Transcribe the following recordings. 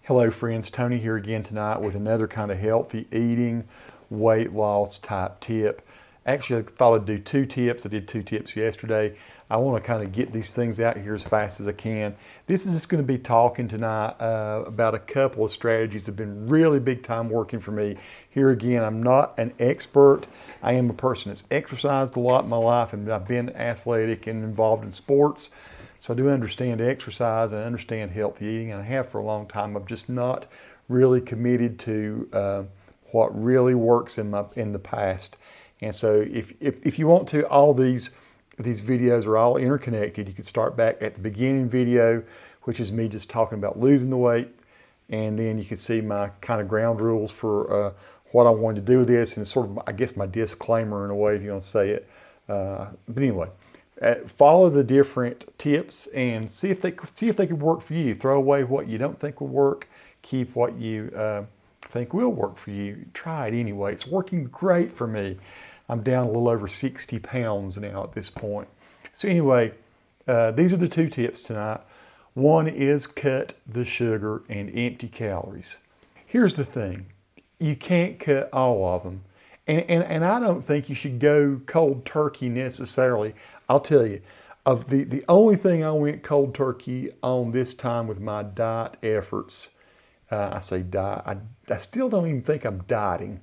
Hello friends, Tony here again tonight with another kind of healthy eating, weight loss type tip. Actually, I thought I'd do two tips. I did two tips yesterday. I want to kind of get these things out here as fast as I can. This is just going to be talking tonight about a couple of strategies that have been really big time working for me. Here again, I'm not an expert. I am a person that's exercised a lot in my life, and I've been athletic and involved in sports. So I do understand exercise and understand healthy eating, and I have for a long time. I'm just not really committed to what really works in the past. And so if you want to, all these videos are all interconnected. You could start back at the beginning video, which is me just talking about losing the weight, and then you can see my kind of ground rules for what I wanted to do with this, and it's sort of, I guess, my disclaimer in a way, if you want to say it. But anyway. Follow the different tips and see if they could work for you. Throw away what you don't think will work. Keep what you think will work for you. Try it anyway. It's working great for me. I'm down a little over 60 pounds now at this point. So anyway, these are the two tips tonight. One is cut the sugar and empty calories. Here's the thing. You can't cut all of them. And I don't think you should go cold turkey necessarily. I'll tell you, of the only thing I went cold turkey on this time with my diet efforts, I say diet, I still don't even think I'm dieting.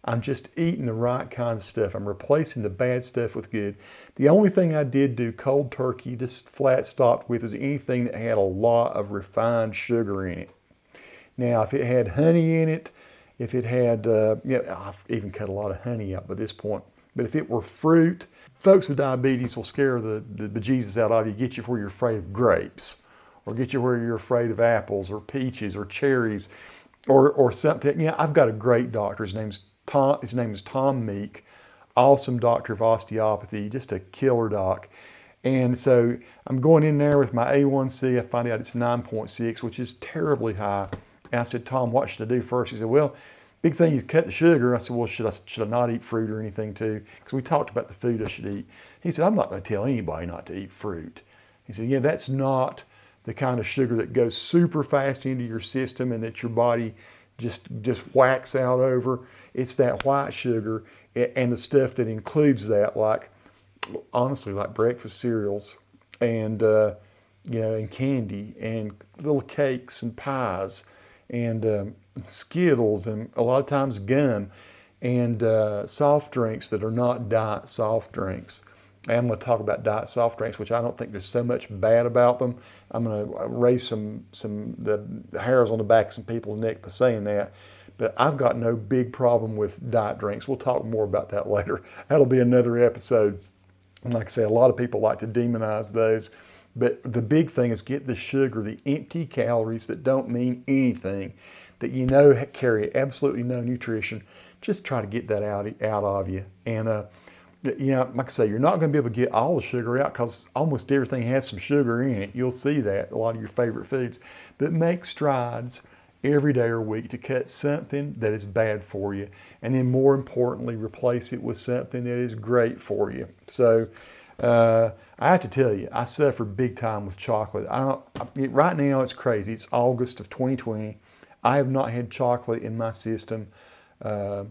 I'm just eating the right kinds of stuff. I'm replacing the bad stuff with good. The only thing I did do cold turkey, just flat stopped with, is anything that had a lot of refined sugar in it. Now, if it had honey in it, if it had, I've even cut a lot of honey out by this point. But if it were fruit, folks with diabetes will scare the bejesus out of you, get you where you're afraid of grapes, or get you where you're afraid of apples, or peaches, or cherries, or something. Yeah, I've got a great doctor. His name is Tom Meek, awesome doctor of osteopathy, just a killer doc. And so I'm going in there with my A1C. I find out it's 9.6, which is terribly high. And I said, Tom, what should I do first? He said, well, big thing is cut the sugar. I said, well, should I not eat fruit or anything too? Because we talked about the food I should eat. He said, I'm not going to tell anybody not to eat fruit. He said, yeah, that's not the kind of sugar that goes super fast into your system and that your body just whacks out over. It's that white sugar and the stuff that includes that, like, honestly, like breakfast cereals and, and candy and little cakes and pies and Skittles, and a lot of times gum, and soft drinks that are not diet soft drinks. And I'm going to talk about diet soft drinks, which I don't think there's so much bad about them. I'm going to raise the hairs on the back of some people's neck by saying that. But I've got no big problem with diet drinks. We'll talk more about that later. That'll be another episode. And like I say, a lot of people like to demonize those. But the big thing is get the sugar, the empty calories that don't mean anything, that you know carry absolutely no nutrition. Just try to get that out of you. And, like I say, you're not going to be able to get all the sugar out because almost everything has some sugar in it. You'll see that, a lot of your favorite foods. But make strides every day or week to cut something that is bad for you. And then more importantly, replace it with something that is great for you. So, I have to tell you, I suffer big time with chocolate. Right now it's crazy. It's August of 2020. I have not had chocolate in my system other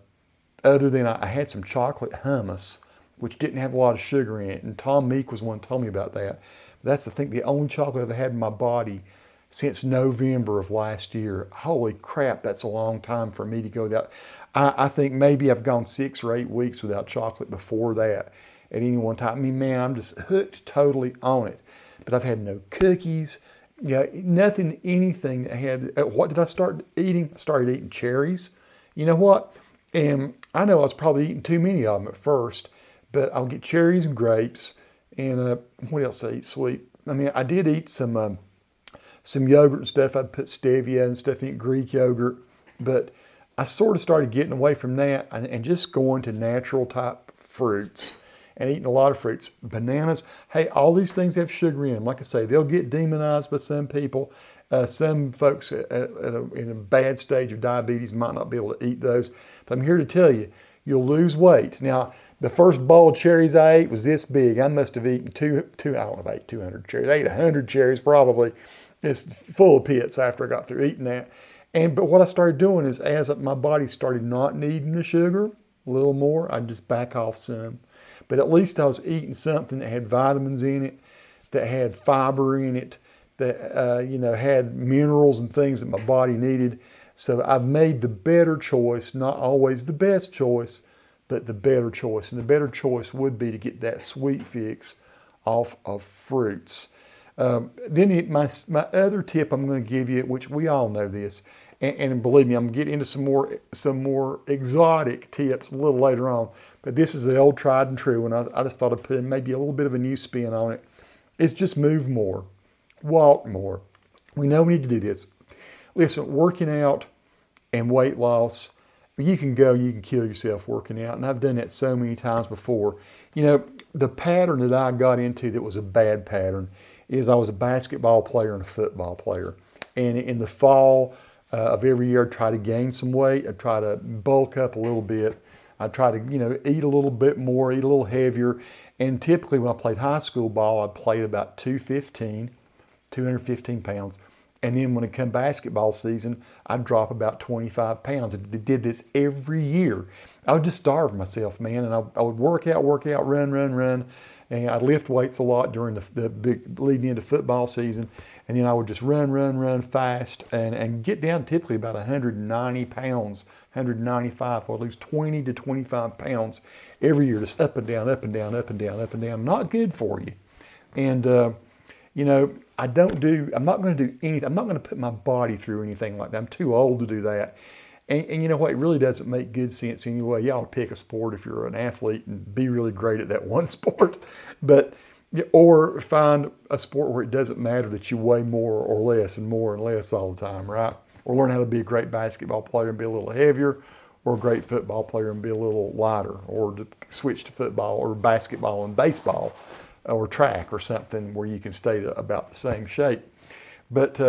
than I had some chocolate hummus, which didn't have a lot of sugar in it. And Tom Meek was one who told me about that. But that's the only chocolate I've had in my body since November of last year. Holy crap, that's a long time for me to go without. I think maybe I've gone 6 or 8 weeks without chocolate before that at any one time. I mean, man, I'm just hooked totally on it. But I've had no cookies, nothing, anything that had, what did I start eating? I started eating cherries. You know what? And I know I was probably eating too many of them at first, but I'll get cherries and grapes. And what else I eat sweet? I mean, I did eat some yogurt and stuff. I'd put stevia and stuff in Greek yogurt, but I sort of started getting away from that and just going to natural type fruits and eating a lot of fruits. Bananas, hey, all these things have sugar in them. Like I say, they'll get demonized by some people. Some folks in a bad stage of diabetes might not be able to eat those. But I'm here to tell you, you'll lose weight. Now, the first bowl of cherries I ate was this big. I must have eaten I don't know if I ate 200 cherries. I ate 100 cherries probably. It's full of pits after I got through eating that. But what I started doing is, as my body started not needing the sugar a little more, I'd just back off some. But at least I was eating something that had vitamins in it, that had fiber in it, that had minerals and things that my body needed. So I've made the better choice, not always the best choice, but the better choice. And the better choice would be to get that sweet fix off of fruits. Then my other tip I'm going to give you, which we all know this, and believe me, I'm going to get into some more exotic tips a little later on. But this is the old tried and true, and I just thought I'd put in maybe a little bit of a new spin on it. It's just move more, walk more. We know we need to do this. Listen, working out and weight loss, you can kill yourself working out, and I've done that so many times before. The pattern that I got into that was a bad pattern is I was a basketball player and a football player. And in the fall of every year, I'd try to gain some weight. I'd try to bulk up a little bit. I'd try to, eat a little bit more, eat a little heavier. And typically when I played high school ball, I played about 215 pounds. And then when it come basketball season, I'd drop about 25 pounds. I did this every year. I would just starve myself, man. And I would work out, run. And I'd lift weights a lot during the big leading into football season. And then I would just run fast and get down typically about 190 pounds, 195. I'd lose 20 to 25 pounds every year, just up and down. Not good for you. And, I'm not going to do anything. I'm not going to put my body through anything like that. I'm too old to do that. And you know what? It really doesn't make good sense anyway. You ought to pick a sport if you're an athlete and be really great at that one sport. Or find a sport where it doesn't matter that you weigh more or less all the time, right? Or learn how to be a great basketball player and be a little heavier, or a great football player and be a little lighter, or to switch to football or basketball and baseball or track or something where you can stay about the same shape. But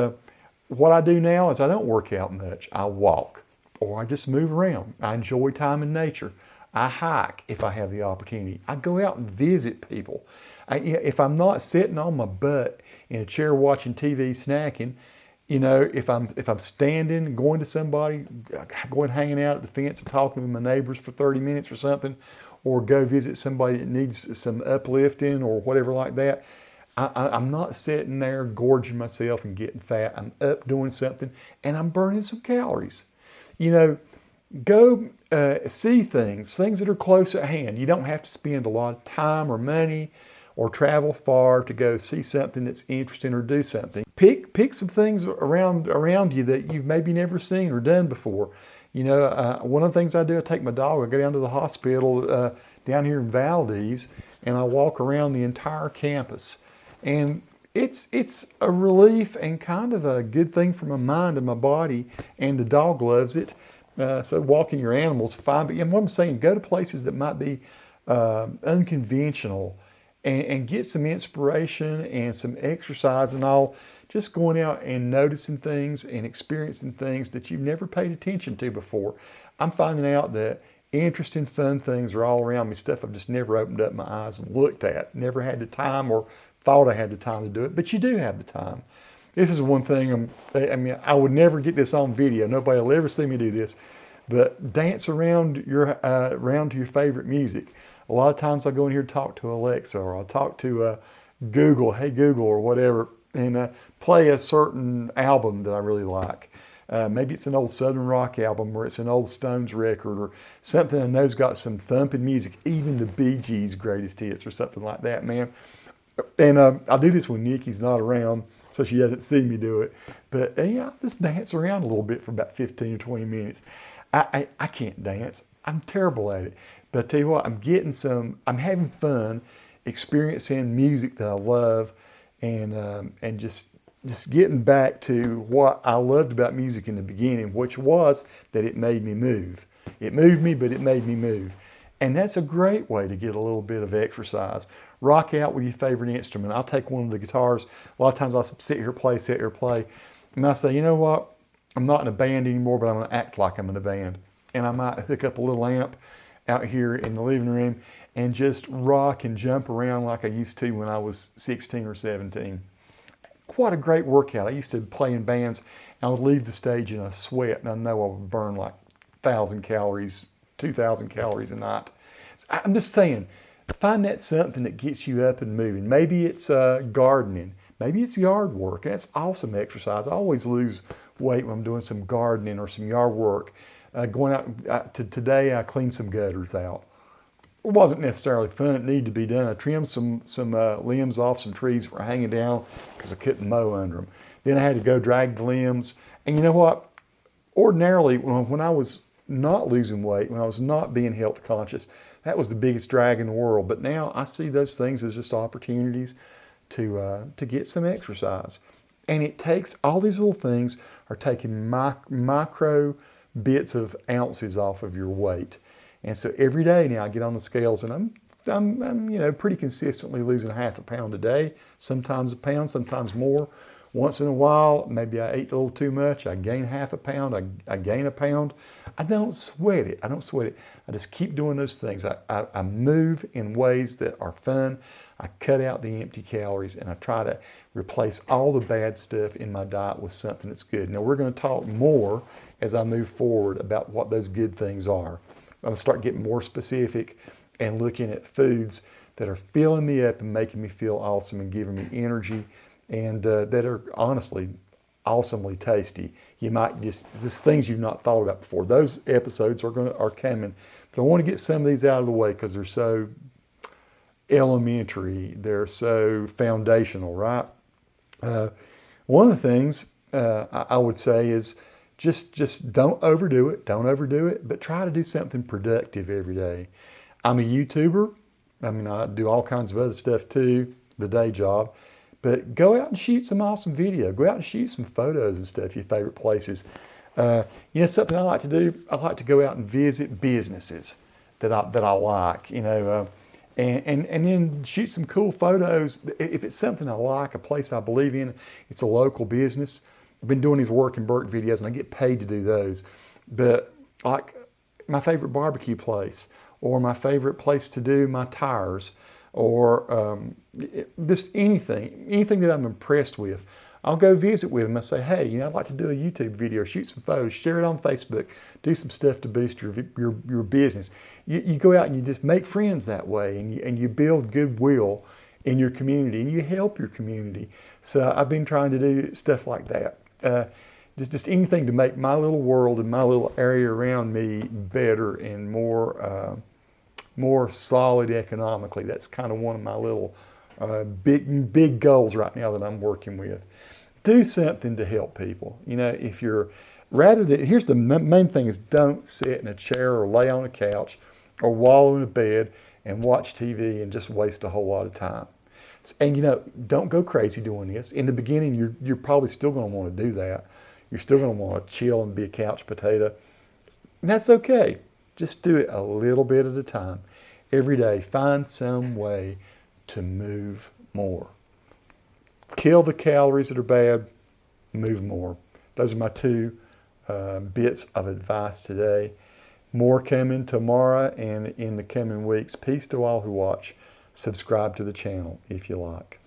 what I do now is I don't work out much. I walk, or I just move around. I enjoy time in nature. I hike if I have the opportunity. I go out and visit people. If I'm not sitting on my butt in a chair watching TV, snacking, if I'm standing, going to somebody, going hanging out at the fence and talking with my neighbors for 30 minutes or something, or go visit somebody that needs some uplifting or whatever like that, I'm not sitting there gorging myself and getting fat. I'm up doing something and I'm burning some calories. Go see things that are close at hand. You don't have to spend a lot of time or money or travel far to go see something that's interesting or do something. Pick some things around you that you've maybe never seen or done before. One of the things I do, I take my dog, I go down to the hospital down here in Valdez, and I walk around the entire campus. And it's a relief and kind of a good thing for my mind and my body, and the dog loves it. So walking your animals, fine. But what I'm saying, go to places that might be unconventional and get some inspiration and some exercise and all. Just going out and noticing things and experiencing things that you've never paid attention to before. I'm finding out that interesting, fun things are all around me, stuff I've just never opened up my eyes and looked at. Never had the time or thought I had the time to do it, but you do have the time. This is one thing, I would never get this on video. Nobody will ever see me do this, but dance around to your favorite music. A lot of times I go in here and talk to Alexa, or I'll talk to Google, hey Google, or whatever, and play a certain album that I really like. Maybe it's an old Southern rock album, or it's an old Stones record, or something I know's got some thumping music, even the Bee Gees' greatest hits or something like that, man. And I'll do this when Nikki's not around, so she doesn't see me do it. But I'll just dance around a little bit for about 15 or 20 minutes. I can't dance. I'm terrible at it. But I tell you what, I'm having fun experiencing music that I love, and just getting back to what I loved about music in the beginning, which was that it made me move. It moved me, but it made me move. And that's a great way to get a little bit of exercise. Rock out with your favorite instrument. I'll take one of the guitars. A lot of times I'll sit here, play. And I say, you know what? I'm not in a band anymore, but I'm going to act like I'm in a band. And I might hook up a little amp out here in the living room and just rock and jump around like I used to when I was 16 or 17. quite a great workout. I used to play in bands, and I would leave the stage in a sweat, and I know I would burn like 1,000 calories, 2,000 calories a night. So I'm just saying, find that something that gets you up and moving. Maybe it's gardening. Maybe it's yard work. That's awesome exercise. I always lose weight when I'm doing some gardening or some yard work. Going out today, I cleaned some gutters out. It wasn't necessarily fun. It needed to be done. I trimmed some limbs off some trees that were hanging down because I couldn't mow under them. Then I had to go drag the limbs. And you know what? Ordinarily, when I was not losing weight, when I was not being health conscious, that was the biggest drag in the world. But now I see those things as just opportunities to get some exercise. And it takes, all these little things are taking micro bits of ounces off of your weight. And so every day now I get on the scales and I'm pretty consistently losing half a pound a day, sometimes a pound, sometimes more. Once in a while, maybe I ate a little too much. I gain half a pound. I gain a pound. I don't sweat it. I just keep doing those things. I move in ways that are fun. I cut out the empty calories, and I try to replace all the bad stuff in my diet with something that's good. Now, we're going to talk more as I move forward about what those good things are. I'm going to start getting more specific and looking at foods that are filling me up and making me feel awesome and giving me energy, and that are honestly awesomely tasty. You might just things you've not thought about before. Those episodes are coming, but I want to get some of these out of the way because they're so elementary. They're so foundational, right? One of the things I would say is just don't overdo it. Don't overdo it, but try to do something productive every day. I'm a YouTuber. I mean, I do all kinds of other stuff too, the day job. But go out and shoot some awesome video. Go out and shoot some photos and stuff, your favorite places. Something I like to do, I like to go out and visit businesses that I like, and then shoot some cool photos. If it's something I like, a place I believe in, it's a local business. I've been doing these Work and Burke videos, and I get paid to do those. But like my favorite barbecue place, or my favorite place to do my tires, or just anything that I'm impressed with, I'll go visit with them. I say, hey, I'd like to do a YouTube video, shoot some photos, share it on Facebook, do some stuff to boost your business. You go out and you just make friends that way, and you build goodwill in your community, and you help your community. So I've been trying to do stuff like that. Just anything to make my little world and my little area around me better and more solid economically. That's kind of one of my little big goals right now that I'm working with. Do something to help people. If you're here's the main thing is don't sit in a chair or lay on a couch or wallow in a bed and watch TV and just waste a whole lot of time. And don't go crazy doing this. In the beginning, you're probably still going to want to do that. You're still going to want to chill and be a couch potato. And that's okay. Just do it a little bit at a time. Every day, find some way to move more. Kill the calories that are bad, move more. Those are my two bits of advice today. More coming tomorrow and in the coming weeks. Peace to all who watch. Subscribe to the channel if you like.